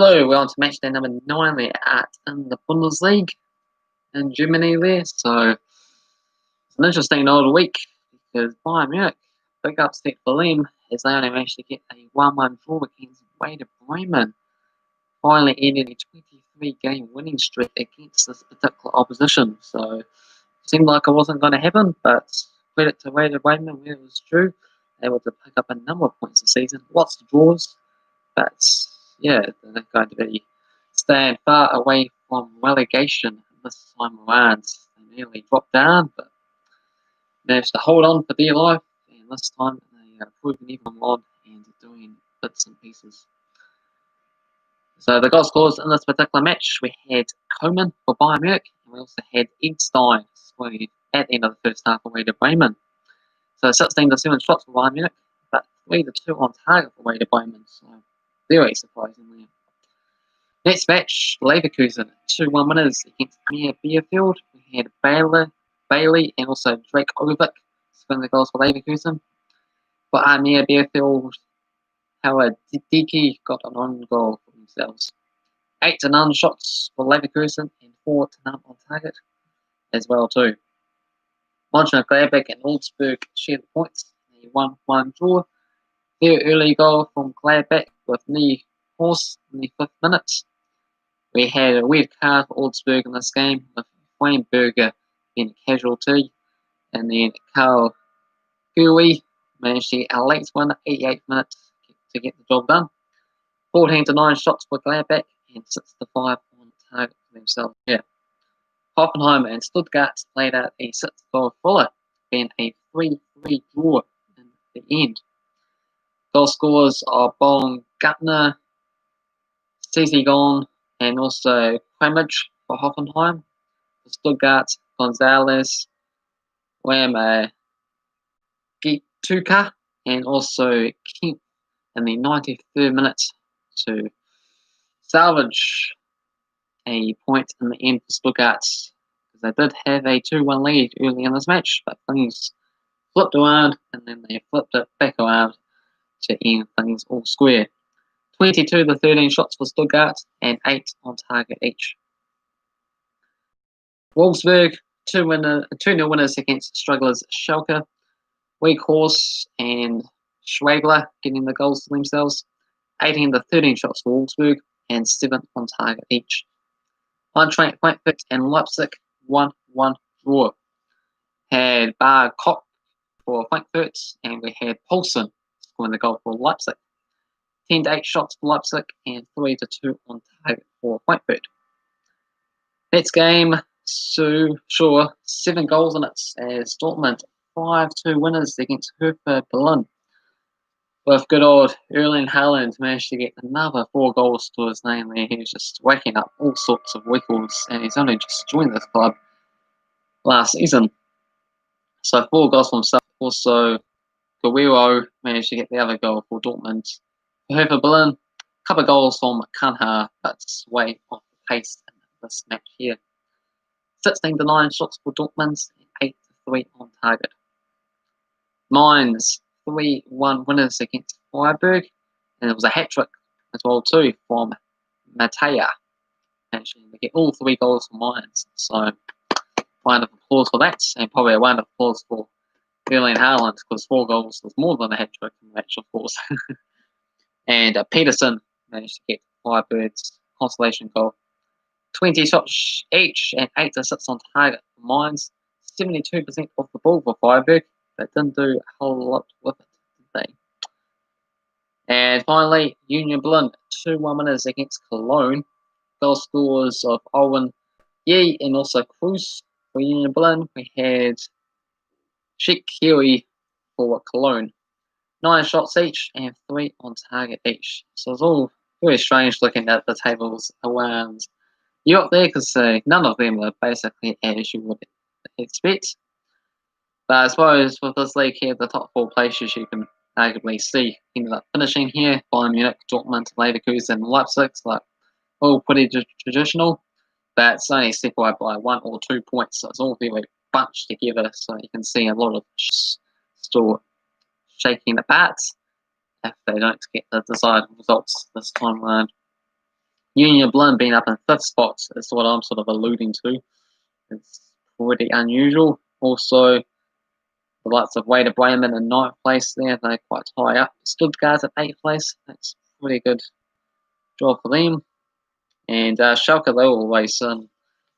Hello, we're on to match day number 9 there in the Bundesliga in Germany there. So it's an interesting old week because Bayern Munich, big upset for them as they only managed to get a 1-1 draw against Werder Bremen, finally ending a 23-game winning streak against this particular opposition. So it seemed like it wasn't going to happen, but credit to Werder Bremen where it was true. Able to pick up a number of points this season, lots of draws, but yeah, they're going to be staying far away from relegation this time around. They nearly dropped down, but managed to hold on for dear life, and this time they are proving even more and doing bits and pieces. So the goal scorers in this particular match, we had Koln for Bayern Munich, and we also had Eggstein scoring at the end of the first half away to Bremen. So 16-7 shots for Bayern Munich, but 3-2 on target for Werder Bremen. So very surprisingly. Next match, Leverkusen, 2-1 winners against Arminia Bielefeld. We had Bailey and also Drake Ovik scoring the goals for Leverkusen. For Arminia Bielefeld, Howard Diki got an own goal for themselves. 8-0 shots for Leverkusen and 4-0 on target as well too. Mönchengladbach and Wolfsburg shared the points. A 1-1 draw. Very early goal from Gladbach with knee horse in the 5th minute. We had a weird card for Augsburg in this game, with Freiburg being a casualty, and then Karl Gui managed to get a late one, 88 minutes to get the job done. 14-9 shots for Gladbach and 6-5 on target for themselves. Yeah. Hoffenheim and Stuttgart played out a 6-goal thriller, being a 3-3 draw in the end. Goal scorers are Bong Gutner, Gon, and also Kramage for Hoffenheim. For Stuttgart, Gonzalez, Wham Gituka, and also Kemp in the 93rd minute to salvage a point in the end for Stuttgart, because they did have a 2-1 lead early in this match, but things flipped around and then they flipped it back around to end things all square. 22-13 shots for Stuttgart and 8 on target each. Wolfsburg, 2-0 winners against strugglers Schalke. Weghorst and Schwagler getting the goals for themselves. 18-13 shots for Wolfsburg and 7 on target each. Eintracht Frankfurt and Leipzig, 1-1 draw. Had Bar Koch for Frankfurt, and we had Poulsen scoring the goal for Leipzig. 10-8 shots for Leipzig and 3-2 on target for Frankfurt. Next game, sure, 7 goals in it as Dortmund 5-2 winners against Hertha Berlin. With good old Erling Haaland managed to get another 4 goals to his name there. He was just waking up all sorts of records, and he's only just joined this club last season. So 4 goals for himself. Also, Guerrero managed to get the other goal for Dortmund. For Hertha Berlin, a couple of goals from Kanha, but it's way off the pace in this match here. 16-9 shots for Dortmund, 8-3 on target. Mainz, 3-1 winners against Freiburg, and it was a hat-trick as well too from Mataya. Actually, they get all 3 goals for Mainz, so round of applause for that, and probably a round of applause for Erling Haaland, because 4 goals was more than a hat-trick in the match, of course. And Peterson managed to get Freiburg's consolation goal. 20 shots each and 8-6 on target for Mainz. 72% of the ball for Freiburg, but didn't do a whole lot with it, did they? And finally, Union Berlin, 2-1 winners against Cologne. Goal scores of Owen Ye and also Cruz for Union Berlin. We had Shikiri for Cologne. 9 shots each and 3 on target each. So it's all very strange looking at the tables around Europe there, because none of them are basically as you would expect. But I suppose with this league here, the top 4 places you can arguably see ended up finishing here: Bayern Munich, Dortmund, Leverkusen, and Leipzig. Like all pretty traditional, but it's only separated by 1 or 2 points, so it's all very bunched together. So you can see a lot of still shaking apart if they don't get the desired results this time around. Union Berlin being up in 5th spot is what I'm sort of alluding to. It's pretty unusual. Also, the likes of Werder Bremen in 9th place there, they're quite high up. Stuttgart at 8th place, that's pretty good job for them. And Schalke, they always dropped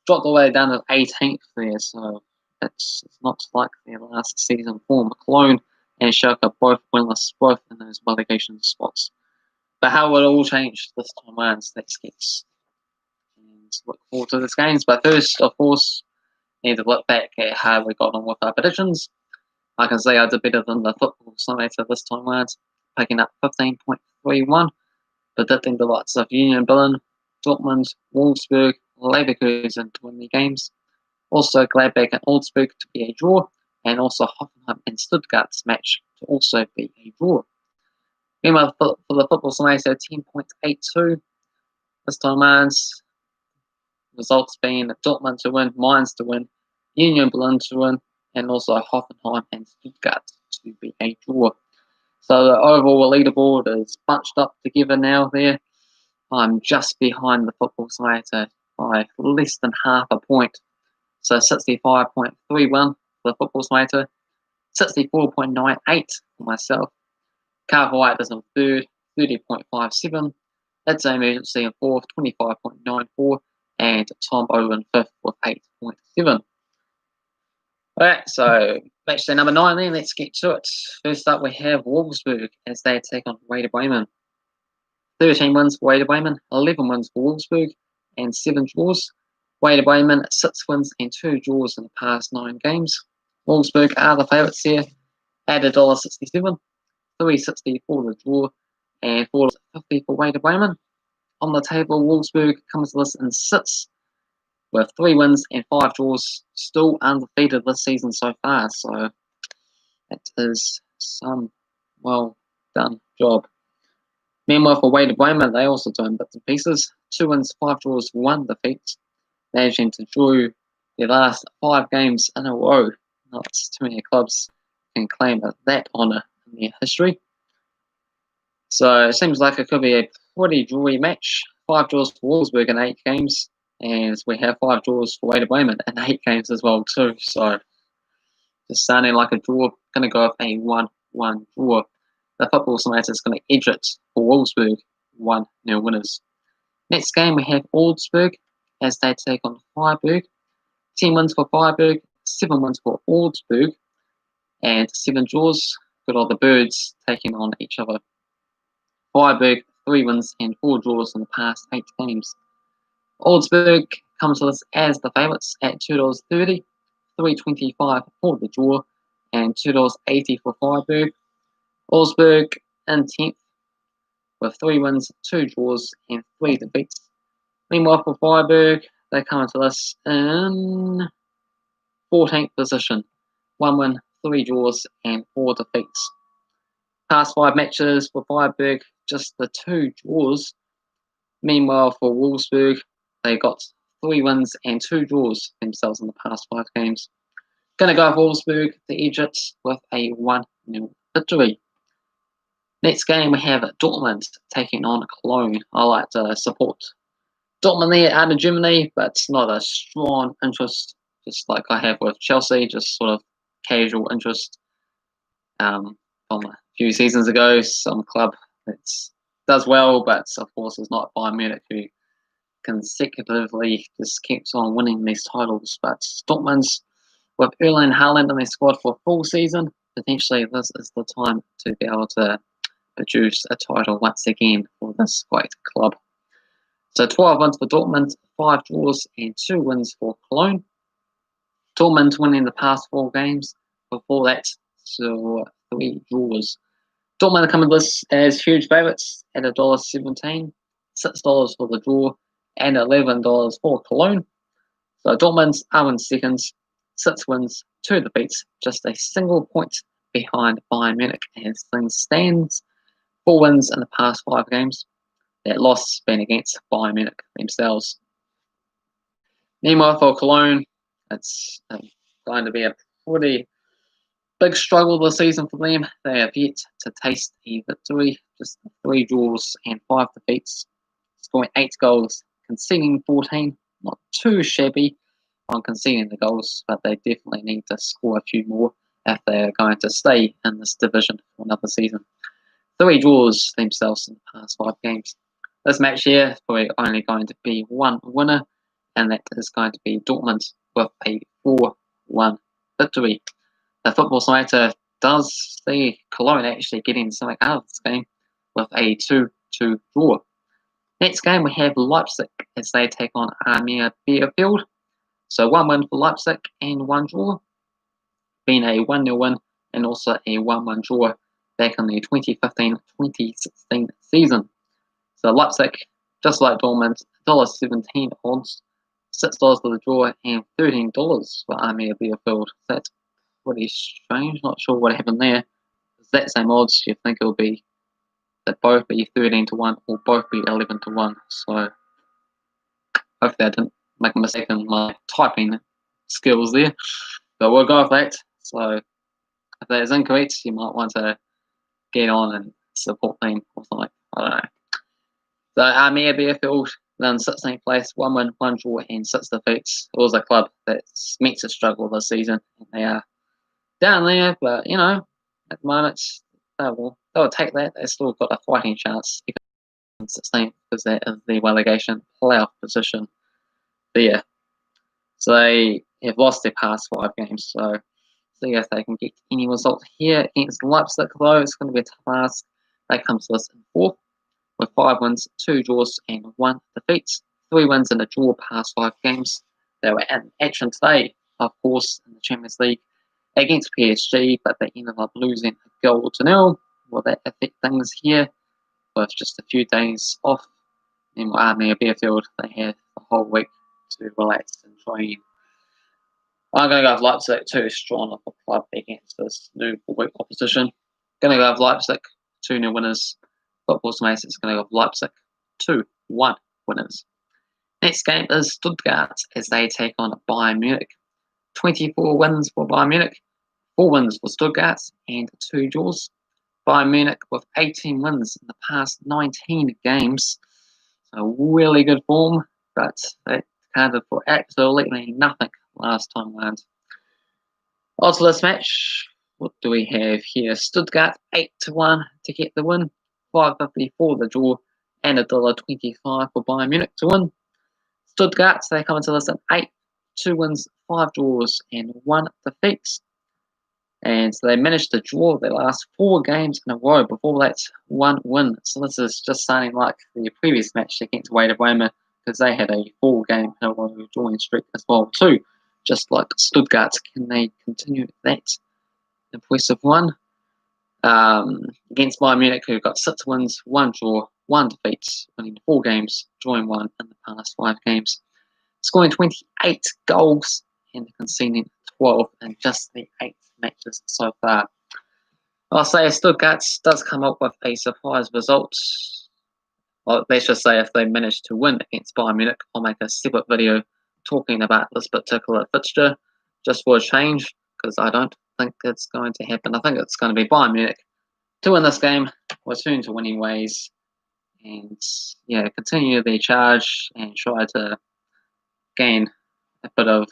all the way down to 18th there, so it's not like their last season form. Koln and Schalke both winless, both in those relegation spots. But how will it all change this time around? So let's get and look forward to this games. But first, of course, need to look back at how we got on with our predictions. I can say I did better than the Football Simulator this time around, picking up 15.31, predicting the likes of Union Berlin, Dortmund, Wolfsburg, Leverkusen to win the games. Also Gladbach and Augsburg to be a draw, and also Hoffenheim and Stuttgart's match to also be a draw. Meanwhile, for the Football Simulator, 10.82 this time around. Results being Dortmund to win, Mainz to win, Union Berlin to win, and also Hoffenheim and Stuttgart to be a draw. So the overall leaderboard is bunched up together now there. I'm just behind the Football Simulator by less than half a point. So 65.31 for the Football Simulator, 64.98 for myself. Cavan Wright is in 3rd, 30.57. That's Emergency in 4th, 25.94. And Tom Owen 5th with 8.7. Alright, so match day number 9 then, let's get to it. First up we have Wolfsburg as they take on Werder Bremen. 13 wins for Werder Bremen, 11 wins for Wolfsburg, and 7 draws. Werder Bremen, 6 wins and 2 draws in the past 9 games. Wolfsburg are the favourites here at $1.67, $3.60 for the draw, and $4.50 for Werder Bremen. On the table, Wolfsburg comes to this in 6th with 3 wins and 5 draws, still undefeated this season so far. So it is some well done job. Meanwhile, for Werder Bremen, they also doing bits and pieces. 2 wins, 5 draws, 1 defeat. Managing to draw their last 5 games in a row. Not too many clubs can claim that honour in their history. So it seems like it could be a pretty drawy match. 5 draws for Wolfsburg in 8 games, and we have 5 draws for Werder Bremen in 8 games as well too. So just sounding like a draw. Going to go with a 1-1 draw. The Football Simulator is going to edge it for Wolfsburg, 1-0 winners. Next game we have Augsburg as they take on Freiburg. 10 wins for Freiburg, 7 wins for Augsburg, and 7 draws. Good old the Birds taking on each other. Freiburg, 3 wins and 4 draws in the past 8 games. Augsburg comes to us as the favourites at $2.30, $3.25 for the draw, and $2.80 for Freiburg. Augsburg in 10th with 3 wins, 2 draws, and 3 defeats. Meanwhile, for Freiburg, they come to us in 14th position, 1 win, 3 draws, and 4 defeats. Past 5 matches for Freiburg, just the 2 draws. Meanwhile, for Wolfsburg, they got 3 wins and 2 draws themselves in the past 5 games. Going to go for Wolfsburg to edge it with a 1-0 victory. Next game, we have Dortmund taking on Koln. I like to support Dortmund there out of Germany, but it's not a strong interest, just like I have with Chelsea, just sort of casual interest. From a few seasons ago, some club that does well, but of course is not Bayern Munich, who consecutively just keeps on winning these titles. But Dortmund's with Erling Haaland in their squad for a full season, potentially this is the time to be able to produce a title once again for this great club. So 12 wins for Dortmund, 5 draws and 2 wins for Koln. Dortmund winning the past 4 games. Before that, so 3 draws. Dortmund coming to this as huge favourites at $1.17, $6 for the draw, and $11 for Koln. So Dortmund are in seconds, 6 wins, 2 defeats, just a single point behind Bayern Munich as things stands. 4 wins in the past 5 games. That loss been against Bayern Munich themselves. Meanwhile, for Koln, it's going to be a pretty big struggle this season for them. They have yet to taste a victory, just 3 draws and 5 defeats. scoring 8 goals, conceding 14. Not too shabby on conceding the goals, but they definitely need to score a few more if they're going to stay in this division for another season. 3 draws themselves in the past 5 games. This match here is probably only going to be one winner, and that is going to be Dortmund with a 4-1 victory. The Football Simulator does see Koln actually getting something out of this game with a 2-2 draw. Next game we have Leipzig as they take on Arminia Bielefeld. So 1 win for Leipzig and 1 draw, being a 1-0 win and also a 1-1 draw back in the 2015-2016 season. So Leipzig, just like Dortmund, $1.17 odds, $6 for the draw, and $13 for Arminia Bielefeld. That's pretty strange. Not sure what happened there. It's that same odds. You think it'll be that both be 13-1 or both be 11-1. So hopefully I didn't make a mistake in my typing skills there. But we'll go with that. So if that is incorrect, you might want to get on and support them or something. I don't know. So Arminia Bielefeld then 16th place, 1 win, 1 draw, and 6 defeats. It was a club that's meant to struggle this season, and they are down there. But you know, at the moment, they'll take that. They've still got a fighting chance. 16th because that is the relegation playoff position there. So they have lost their past 5 games. So see if they can get any result here against Leipzig. Though it's going to be a tough ask. They come to us in 4th. With 5 wins, 2 draws, and 1 defeat. 3 wins and a draw past 5 games. They were in action today, of course, in the Champions League against PSG, but they ended up losing a 0-0. Will that affect things here? With just a few days off, in Arminia Bielefeld, they had the whole week to relax and train. I'm going to go with Leipzig, too strong of a club against this new week opposition. Going to go with Leipzig, 2-0 winners. Football Simulator is going to go with Leipzig, 2-1 winners. Next game is Stuttgart as they take on Bayern Munich. 24 wins for Bayern Munich, 4 wins for Stuttgart, and 2 draws. Bayern Munich with 18 wins in the past 19 games. So really good form, but they counted for absolutely nothing last time around. Also this match, what do we have here? Stuttgart 8-1 to get the win. $5.50 for the draw, and $1.25 for Bayern Munich to win. Stuttgart, they come into this at 8, 2 wins, 5 draws, and 1 defeat. And so they managed to draw their last 4 games in a row. Before that, 1 win. So this is just sounding like the previous match against Werder Bremen, because they had a 4-game in a row drawing streak as well too. Just like Stuttgart, can they continue that impressive one? Against Bayern Munich, who got 6 wins, 1 draw, 1 defeat, winning 4 games, drawing 1 in the past 5 games, scoring 28 goals and conceding 12 in just the 8 matches so far. I'll say Stuttgart does come up with a surprise result. Well, let's just say if they manage to win against Bayern Munich, I'll make a separate video talking about this particular fixture just for a change, because I don't think it's going to happen. I think it's going to be Bayern Munich to win this game, return to winning ways, and yeah, continue their charge and try to gain a bit of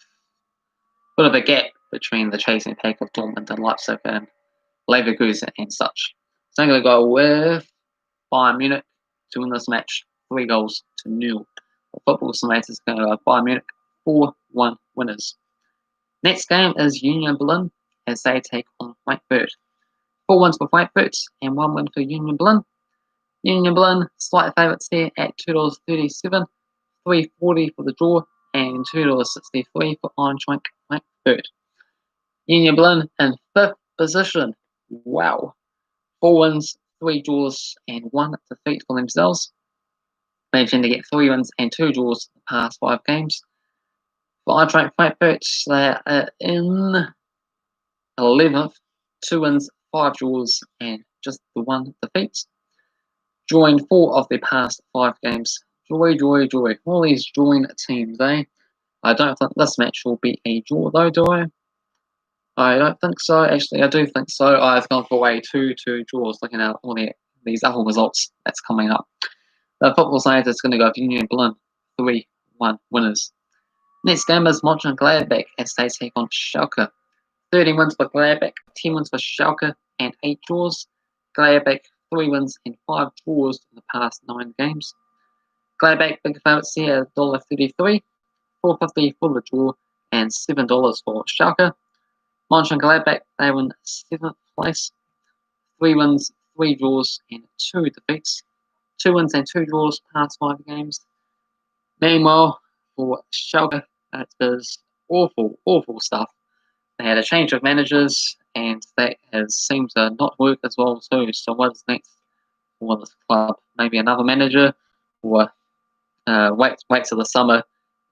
a gap between the chasing pack of Dortmund and Leipzig and Leverkusen and such. So I'm going to go with Bayern Munich to win this match, 3-0. The Football Simulator is going to go with Bayern Munich, 4-1 winners. Next game is Union Berlin as they take on Frankfurt. 4 wins for Frankfurt and 1 win for Union Berlin. Union Berlin, slight favourites here at $2.37, $3.40 for the draw, and $2.63 for on-track Frankfurt. Union Berlin in 5th position. Wow. 4 wins, 3 draws, and 1 defeat for themselves. They tend to get 3 wins and 2 draws in the past 5 games. For on-track Frankfurt, they are in 11th, 2 wins, 5 draws, and just the 1 defeat. Drawing 4 of their past 5 games. Joy. All these drawing teams, eh? I don't think this match will be a draw, though, do I? I don't think so. Actually, I do think so. I've gone for a 2-2 draws, looking at all these other results that's coming up. The football side is going to go for Union Berlin, 3-1 winners. Next game is Mönchengladbach as they take on Schalke. 13 wins for Gladbach, 10 wins for Schalke, and 8 draws. Gladbach 3 wins and 5 draws in the past 9 games. Gladbach big favourites here, $1.33, $4.50 for the draw, and $7 for Schalke. Mönchengladbach, they win 7th place, 3 wins, 3 draws, and 2 defeats. 2 wins and 2 draws past 5 games. Meanwhile, for Schalke, that is awful stuff. They had a change of managers, and that has seemed to not work as well too. So what's next for this club? Maybe another manager, or wait till the summer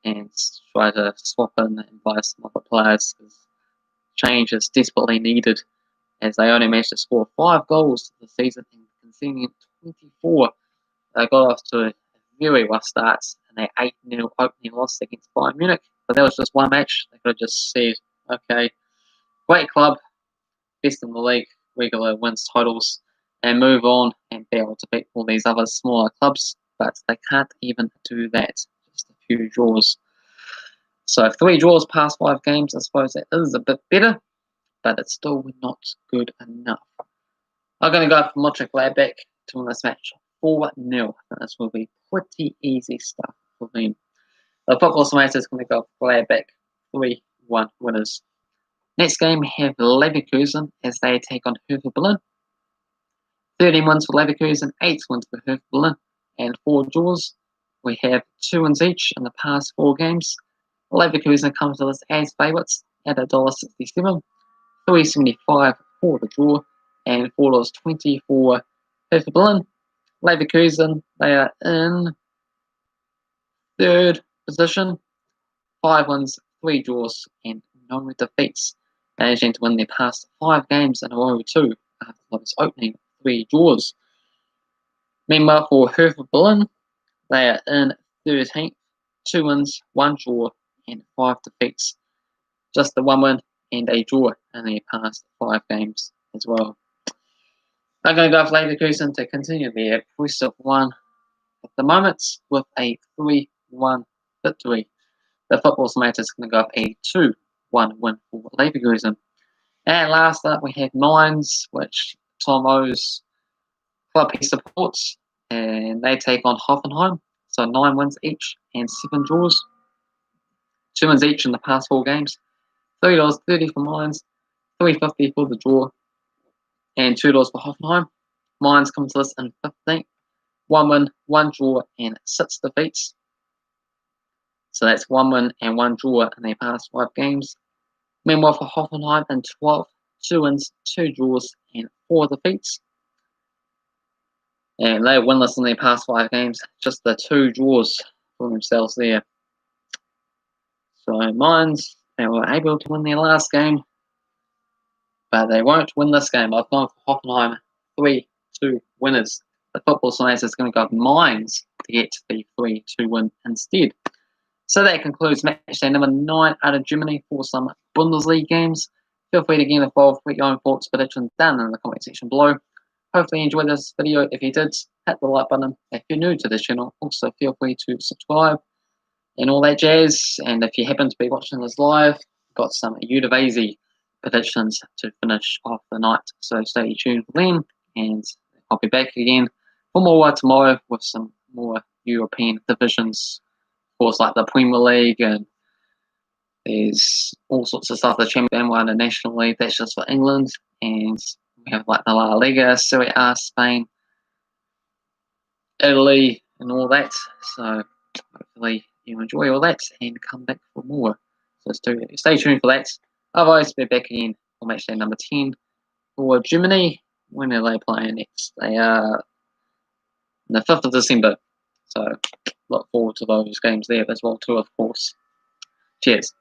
and try to swap in and buy some other players, because change is desperately needed, as they only managed to score 5 goals this season and conceding 24. They got off to a very rough start, and they 8-0 opening loss against Bayern Munich. But that was just one match. They could have just said, okay, great club, best in the league, regular wins totals, and move on and be able to beat all these other smaller clubs. But they can't even do that. Just a few draws. So 3 draws past 5 games, I suppose that is a bit better, but it's still not good enough. I'm going to go for Mönchengladbach to win this match 4-0. This will be pretty easy stuff for them. The football simulator is going to go for Gladbach 3-1 winners. Next game, we have Leverkusen as they take on Hertha Berlin. 13 wins for Leverkusen, 8 wins for Hertha Berlin, and 4 draws. We have 2 wins each in the past 4 games. Leverkusen comes to us as favourites at $1.67, $3.75 for the draw, and $4.20 for Hertha Berlin. Leverkusen, they are in 3rd position, 5 wins, 3 draws, and no defeats. Managing to win their past 5 games in a row too, after this opening 3 draws. Meanwhile, for Hertha Berlin, they are in 13th, 2 wins, 1 draw, and 5 defeats. Just the 1 win and a draw in their past 5 games as well. I'm going to go for Leverkusen to continue their impressive run at the moment with a 3-1 victory. The football simulator is going to go up a 2-1 win for Leverkusen. And last up, we have Mainz, which Tom O's club he supports, and they take on Hoffenheim. So 9 wins each and 7 draws. 2 wins each in the past 4 games. $3.30 for Mainz, $3.50 for the draw, and $2 for Hoffenheim. Mainz comes to us in 15th. 1 win, 1 draw, and 6 defeats. So that's 1 win and 1 draw in their past 5 games. Meanwhile, for Hoffenheim in 12th, 2 wins, 2 draws, and 4 defeats. And they winless in their past 5 games. Just the 2 draws for themselves there. So Mainz, they were able to win their last game, but they won't win this game. I've gone for Hoffenheim 3-2 winners. The football science is going to go Mainz to get the 3-2 win instead. So that concludes matchday number 9 out of Germany for some Bundesliga games. Feel free to get involved with your own thoughts, predictions down in the comment section below. Hopefully you enjoyed this video. If you did, hit the like button. If you're new to this channel, also feel free to subscribe and all that jazz. And if you happen to be watching this live, got some Udinese predictions to finish off the night. So stay tuned for them, and I'll be back again for more tomorrow with some more European divisions. Of course, like the Premier League, and there's all sorts of stuff. The Champions League, the National League, that's just for England, and we have like the La Liga, Serie A, Spain, Italy, and all that. So hopefully you enjoy all that and come back for more. So stay tuned for that. Otherwise, we'll be back again for matchday number 10 for Germany. When are they playing next? They are on the 5th of December. So look forward to those games there as well too, of course. Cheers.